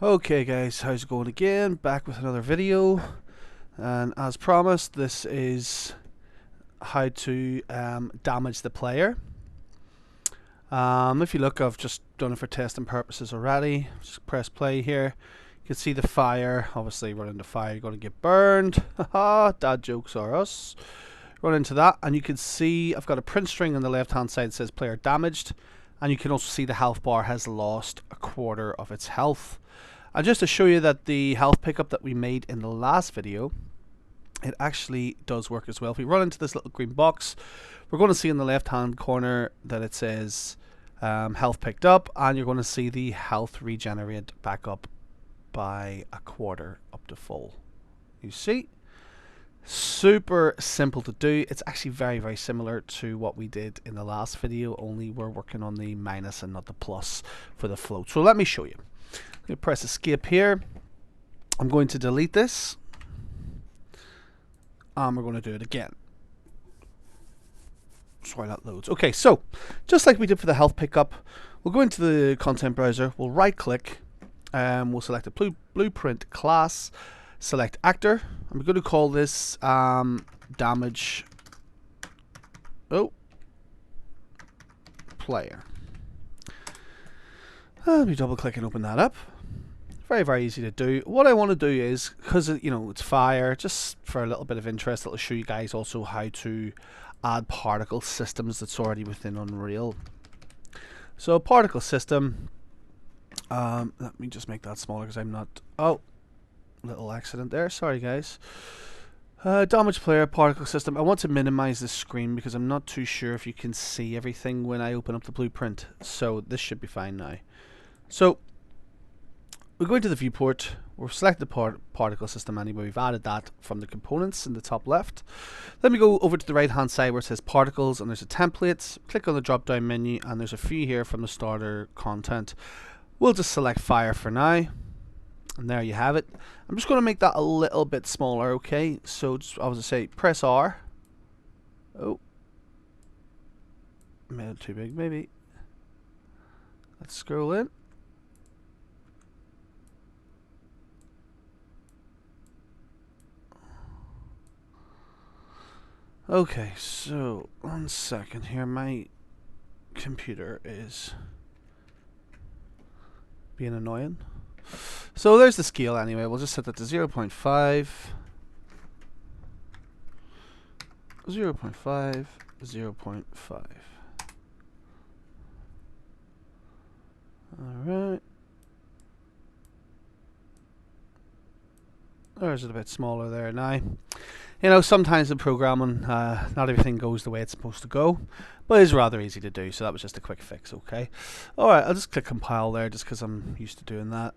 Okay guys, how's it going again? Back with another video, and as promised, this is how to damage the player. If you look, I've just done it for testing purposes already. Just press play here. You can see the fire. Obviously run into fire, you're going to get burned. Haha, dad jokes are us. Run into that, and you can see I've got a print string on the left hand side that says player damaged, and you can also see the health bar has lost a quarter of its health. And just to show you that the health pickup that we made in the last video, it actually does work as well. If we run into this little green box, we're going to see in the left hand corner that it says health picked up, and you're going to see the health regenerate back up by a quarter up to full. You see? Super simple to do. It's actually very similar to what we did in the last video, only we're working on the minus and not the plus for the float. So let me show you. I'm going to press escape here. I'm going to delete this, and we're going to do it again. Sorry, that loads. Okay, so just like we did for the health pickup, we'll go into the content browser, we'll right click, we'll select a blueprint class, select actor, and we're going to call this damage player. Let me double click and open that up. Very easy to do. What I want to do is, because it's fire, just for a little bit of interest, it'll show you guys also how to add particle systems that's already within Unreal. So particle system, let me just make that smaller because I'm not, little accident there, sorry guys. Damage player, particle system. I want to minimize the screen because I'm not too sure if you can see everything when I open up the blueprint, so this should be fine now. So we go into the viewport, we've selected the particle system anyway, we've added that from the components in the top left. Then we go over to the right hand side where it says particles, and there's a template. Click on the drop down menu, and there's a few here from the starter content. We'll just select fire for now, and there you have it. I'm just going to make that a little bit smaller, okay? So just, I was going to say, press R. Oh, made it too big maybe. Let's scroll in. Okay, so 1 second here, my computer is being annoying. So there's the scale anyway, we'll just set that to 0.5, 0.5, 0.5. Alright. There's it a bit smaller there now. You know, sometimes in programming, not everything goes the way it's supposed to go, but it's rather easy to do, so that was just a quick fix, okay? Alright, I'll just click compile there, just because I'm used to doing that.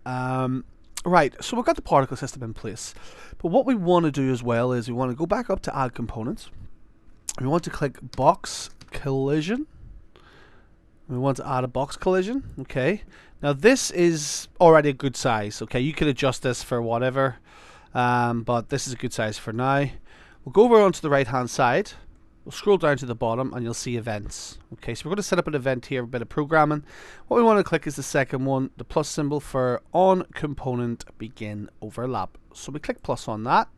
Right, so we've got the particle system in place, but what we want to do as well is we want to go back up to add components. We want to click box collision. We want to add a box collision, okay? Now this is already a good size, okay? You could adjust this for whatever, but this is a good size for now. We'll go over onto the right hand side, we'll scroll down to the bottom, and you'll see events. Okay, so we're going to set up an event here, a bit of programming. What we want to click is the second one, the plus symbol for on component begin overlap. So we click plus on that.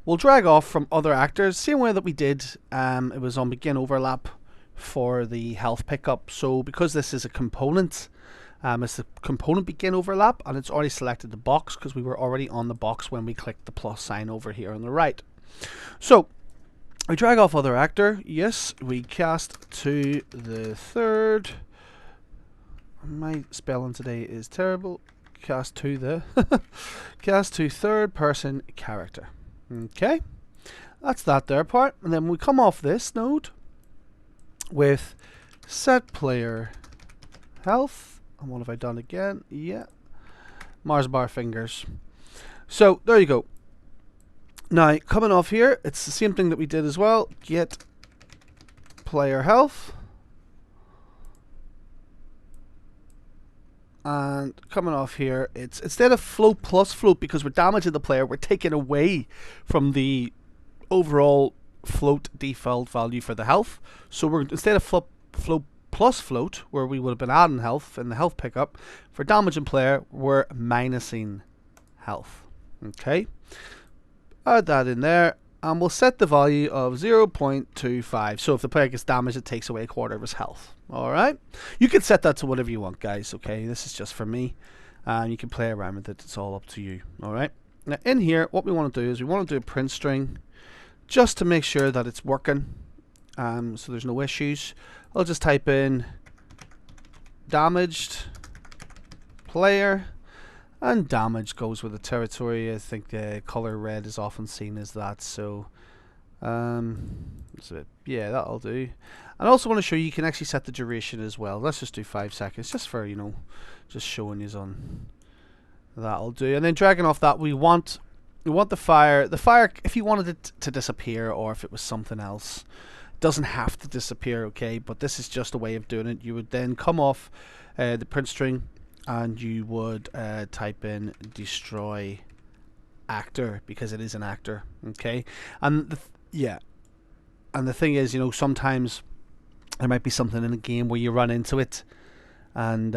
We'll drag off from other actors, same way that we did, it was on begin overlap for the health pickup. So because this is a component, it's the component begin overlap, and it's already selected the box because we were already on the box when we clicked the plus sign over here on the right. So we drag off other actor. Yes, we cast to the third. My spelling today is terrible. Cast to the cast to third person character. Okay, that's that there part, and then we come off this node with set player health. And what have I done again? Yeah, Mars bar fingers. So there you go. Now coming off here, it's the same thing that we did as well. Get player health, and coming off here, it's instead of float plus float, because we're damaging the player, we're taking away from the overall float default value for the health. So we're instead of float plus float, where we would have been adding health in the health pickup. For damage and player, we're minusing health. Okay, add that in there, and we'll set the value of 0.25. So if the player gets damaged, it takes away a quarter of his health. Alright, you can set that to whatever you want, guys. Okay, this is just for me, and you can play around with it. It's all up to you. Alright, now in here, what we want to do is we want to do a print string just to make sure that it's working, so there's no issues. I'll just type in damaged player, and damage goes with the territory. I think the color red is often seen as that, so yeah, that'll do. And I also want to show you can actually set the duration as well. Let's just do 5 seconds, just for, you know, just showing you on. That'll do. And then dragging off that, we want the fire. The fire, if you wanted it to disappear, or if it was something else, it doesn't have to disappear. Okay, but this is just a way of doing it. You would then come off the print string, and you would type in destroy actor, because it is an actor. Okay, and and the thing is, you know, sometimes there might be something in a game where you run into it, and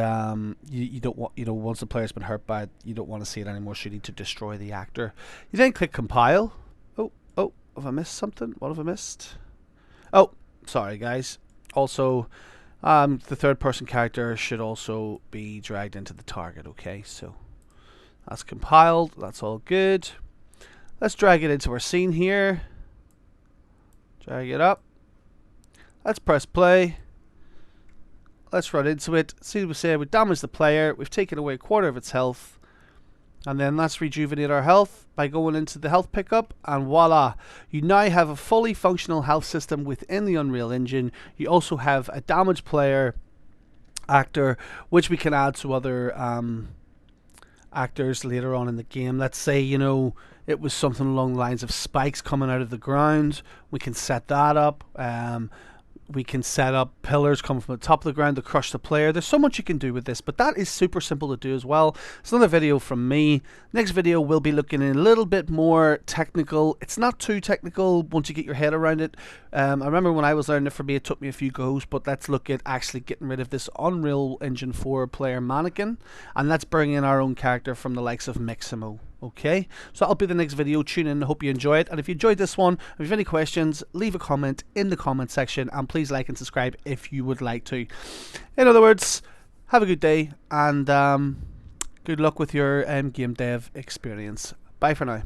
you don't want, you know, once the player's been hurt by it, you don't want to see it anymore, so you need to destroy the actor. You then click compile. Oh, have I missed something? What have I missed? Oh, sorry guys. Also, the third person character should also be dragged into the target. Okay, so that's compiled, that's all good. Let's drag it into our scene here. Drag it up. Let's press play. Let's run into it. See what we say, we damaged the player, we've taken away a quarter of its health, and then let's rejuvenate our health by going into the health pickup, and voila, you now have a fully functional health system within the Unreal Engine. You also have a damaged player actor, which we can add to other actors later on in the game. Let's say, you know, it was something along the lines of spikes coming out of the ground. We can set that up. We can set up pillars coming from the top of the ground to crush the player. There's so much you can do with this, but that is super simple to do as well. It's another video from me. Next video we'll be looking in a little bit more technical. It's not too technical once you get your head around it. I remember when I was learning it, for me it took me a few goes, but let's look at actually getting rid of this Unreal Engine 4 player mannequin, and let's bring in our own character from the likes of Mixamo. Okay, so that'll be the next video. Tune in, I hope you enjoy it, and if you enjoyed this one, if you have any questions, leave a comment in the comment section, and please like and subscribe if you would like to. In other words, have a good day, and good luck with your game dev experience. Bye for now.